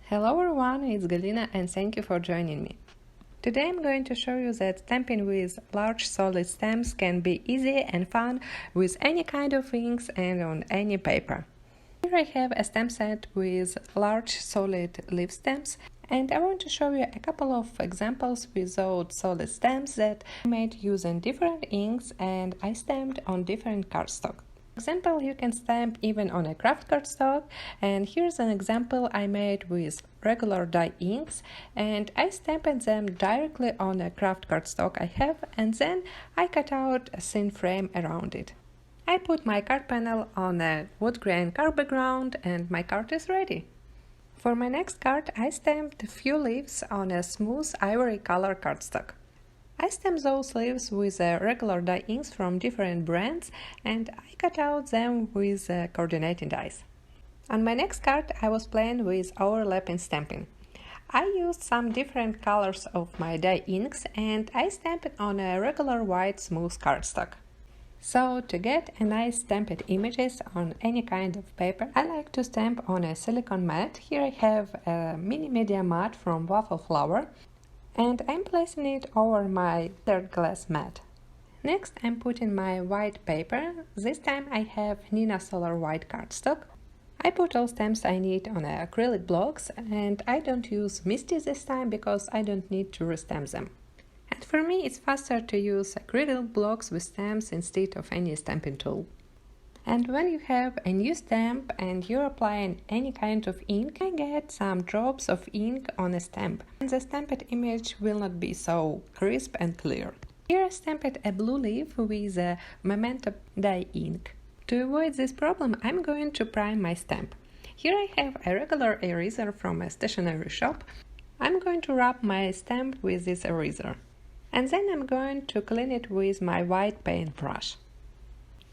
Hello everyone, it's Galina and thank you for joining me. Today I'm going to show you that stamping with large solid stamps can be easy and fun with any kind of inks and on any paper. Here I have a stamp set with large solid leaf stamps, and I want to show you a couple of examples with those solid stamps that I made using different inks and I stamped on different cardstock. For example, you can stamp even on a craft cardstock, and here's an example I made with regular dye inks, and I stamped them directly on a craft cardstock I have, and then I cut out a thin frame around it. I put my card panel on a wood grain card background and my card is ready. For my next card, I stamped a few leaves on a smooth ivory color cardstock. I stamped those leaves with regular dye inks from different brands and I cut out them with coordinating dies. On my next card I was playing with overlapping stamping. I used some different colors of my dye inks and I stamped it on a regular white smooth cardstock. So to get a nice stamped images on any kind of paper, I like to stamp on a silicone mat. Here I have a mini media mat from Waffle flower, and I'm placing it over my clear glass mat. Next I'm putting my white paper. This time I have Nina Solar white cardstock. I put all stamps I need on acrylic blocks and I don't use Misty this time because I don't need to restamp them. And for me it's faster to use acrylic blocks with stamps instead of any stamping tool. And when you have a new stamp and you're applying any kind of ink, I get some drops of ink on a stamp, and the stamped image will not be so crisp and clear. Here I stamped a blue leaf with a Memento dye ink. To avoid this problem, I'm going to prime my stamp. Here I have a regular eraser from a stationery shop. I'm going to rub my stamp with this eraser. And then I'm going to clean it with my white paint brush.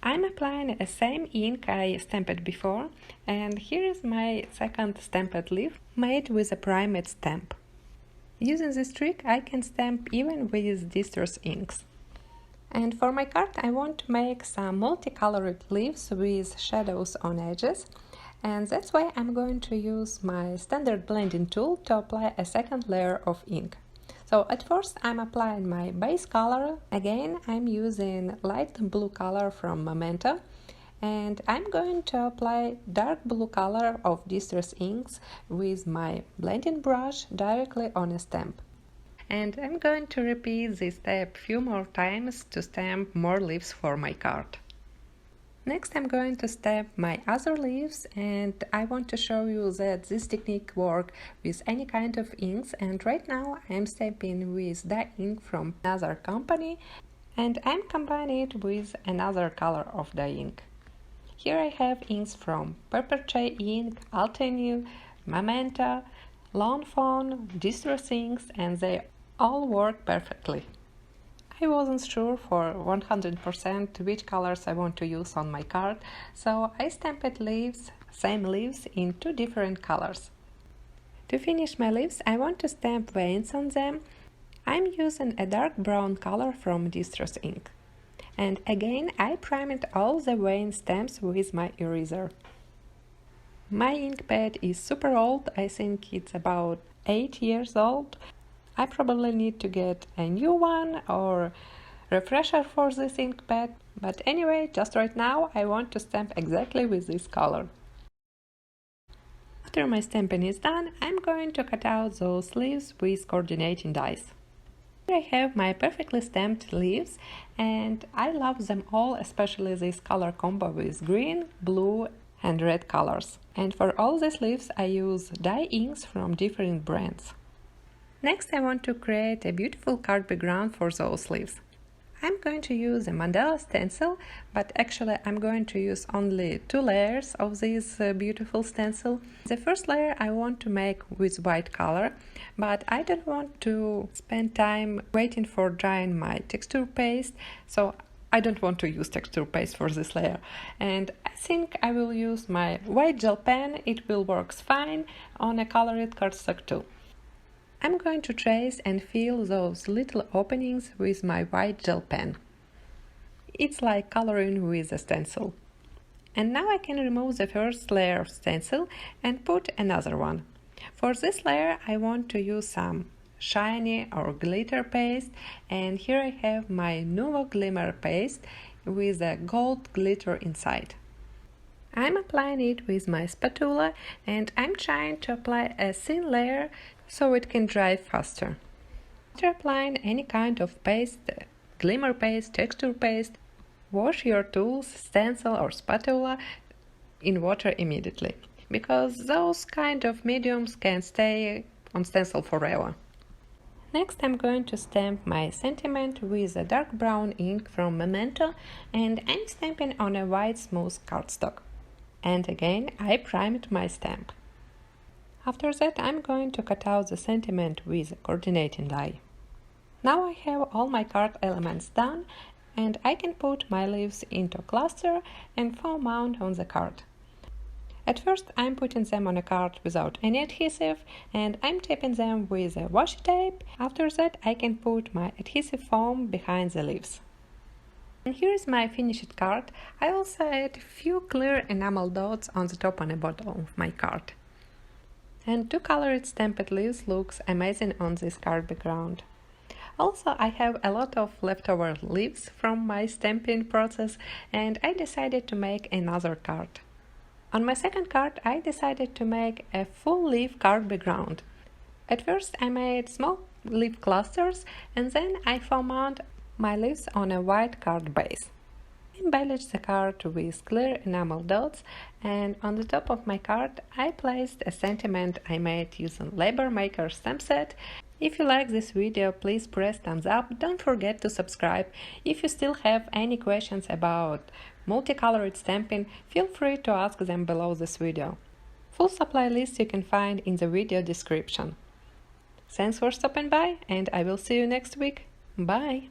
I'm applying the same ink I stamped before, and here is my second stamped leaf made with a primed stamp. Using this trick I can stamp even with distress inks. And for my card I want to make some multicolored leaves with shadows on edges, and that's why I'm going to use my standard blending tool to apply a second layer of ink. So at first I'm applying my base color. Again I'm using light blue color from Memento, and I'm going to apply dark blue color of distress inks with my blending brush directly on a stamp. And I'm going to repeat this step few more times to stamp more leaves for my card. Next I'm going to stamp my other leaves, and I want to show you that this technique works with any kind of inks, and right now I'm stamping with dye ink from another company and I'm combining it with another color of dye ink. Here I have inks from Pepper Chai ink, Altenue, Memento, Lawn Fawn, Distress inks, and they all work perfectly. I wasn't sure for 100% which colors I want to use on my card, so I stamped leaves, same leaves, in two different colors. To finish my leaves, I want to stamp veins on them. I'm using a dark brown color from Distress ink. And again, I primed all the vein stamps with my eraser. My ink pad is super old, I think it's about 8 years old. I probably need to get a new one or refresher for this ink pad, but anyway, just right now I want to stamp exactly with this color. After my stamping is done, I'm going to cut out those leaves with coordinating dies. Here I have my perfectly stamped leaves, and I love them all, especially this color combo with green, blue and red colors. And for all these leaves I use dye inks from different brands. Next I want to create a beautiful card background for those leaves. I'm going to use a Mandala stencil, but actually I'm going to use only 2 layers of this beautiful stencil. The first layer I want to make with white color, but I don't want to spend time waiting for drying my texture paste, so I don't want to use texture paste for this layer. And I think I will use my white gel pen, it will work fine on a colored cardstock too. I'm going to trace and fill those little openings with my white gel pen. It's like coloring with a stencil. And now I can remove the first layer of stencil and put another one. For this layer I want to use some shiny or glitter paste, and here I have my Nuvo Glimmer paste with a gold glitter inside. I'm applying it with my spatula and I'm trying to apply a thin layer so it can dry faster. After applying any kind of paste, glimmer paste, texture paste, wash your tools, stencil or spatula in water immediately, because those kind of mediums can stay on stencil forever. Next I'm going to stamp my sentiment with a dark brown ink from Memento, and I'm stamping on a white smooth cardstock. And again I primed my stamp. After that I'm going to cut out the sentiment with a coordinating die. Now I have all my card elements done, and I can put my leaves into cluster and foam mount on the card. At first I'm putting them on a card without any adhesive, and I'm taping them with a washi tape. After that I can put my adhesive foam behind the leaves. And here is my finished card. I also add a few clear enamel dots on the top and the bottom of my card. And two colored stamped leaves looks amazing on this card background. Also, I have a lot of leftover leaves from my stamping process, and I decided to make another card. On my second card I decided to make a full leaf card background. At first I made small leaf clusters, and then I foam mount my leaves on a white card base. I embellished the card with clear enamel dots, and on the top of my card I placed a sentiment I made using Labor Maker stamp set. If you like this video, please press thumbs up. Don't forget to subscribe. If you still have any questions about multicolored stamping, feel free to ask them below this video. Full supply list you can find in the video description. Thanks for stopping by, and I will see you next week. Bye!